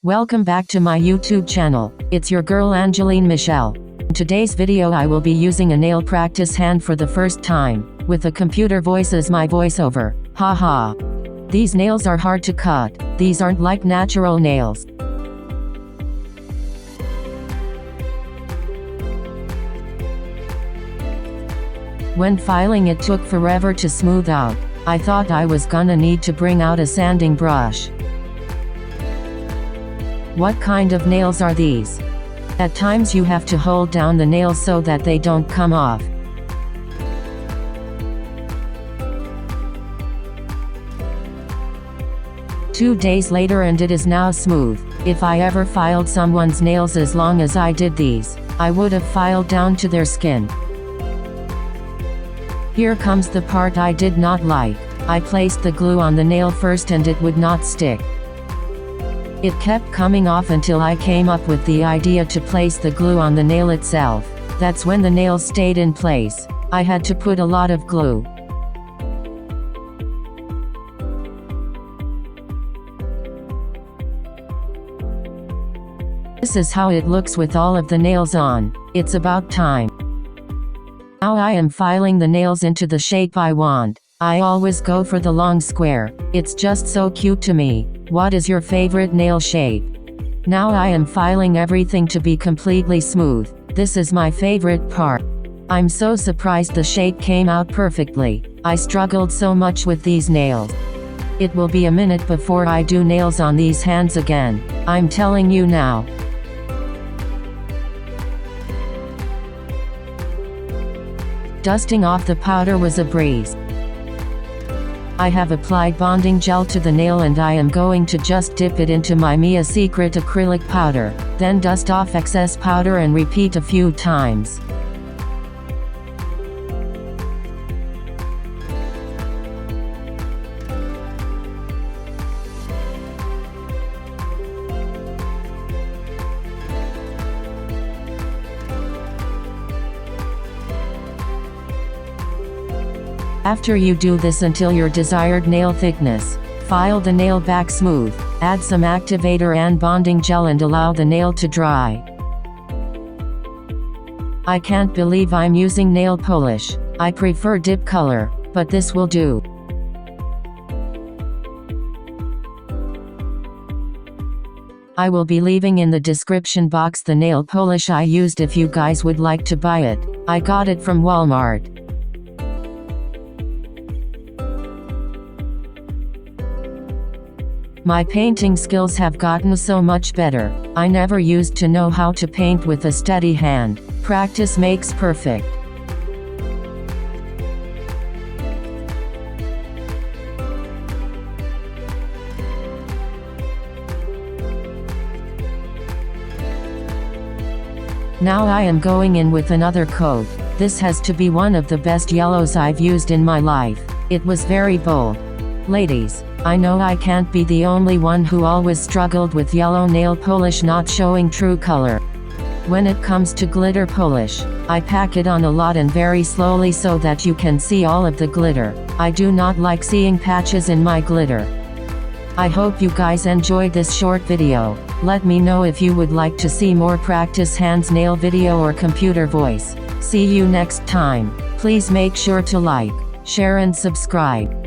Welcome back to my YouTube channel. It's your girl andjeleanemichelle. In today's video I will be using a nail practice hand for the first time, with a computer voice as my voiceover. Haha. These nails are hard to cut. These aren't like natural nails. When filing it took forever to smooth out. I thought I was gonna need to bring out a sanding brush. What kind of nails are these? At times you have to hold down the nails so that they don't come off. Two days later and it is now smooth. If I ever filed someone's nails as long as I did these, I would have filed down to their skin. Here comes the part I did not like. I placed the glue on the nail first and it would not stick. It kept coming off until I came up with the idea to place the glue on the nail itself. That's when the nail stayed in place. I had to put a lot of glue. This is how it looks with all of the nails on. It's about time. Now I am filing the nails into the shape I want. I always go for the long square. It's just so cute to me. What is your favorite nail shape? Now I am filing everything to be completely smooth. This is my favorite part. I'm so surprised the shape came out perfectly. I struggled so much with these nails. It will be a minute before I do nails on these hands again. I'm telling you now. Dusting off the powder was a breeze. I have applied bonding gel to the nail and I am going to just dip it into my Mia Secret acrylic powder, then dust off excess powder and repeat a few times. After you do this until your desired nail thickness, file the nail back smooth, add some activator and bonding gel and allow the nail to dry. I can't believe I'm using nail polish. I prefer dip color, but this will do. I will be leaving in the description box the nail polish I used if you guys would like to buy it. I got it from Walmart. My painting skills have gotten so much better. I never used to know how to paint with a steady hand. Practice makes perfect. Now I am going in with another coat. This has to be one of the best yellows I've used in my life. It was very bold. Ladies, I know I can't be the only one who always struggled with yellow nail polish not showing true color. When it comes to glitter polish, I pack it on a lot and very slowly so that you can see all of the glitter. I do not like seeing patches in my glitter. I hope you guys enjoyed this short video. Let me know if you would like to see more practice hands nail video or computer voice. See you next time. Please make sure to like, share and subscribe.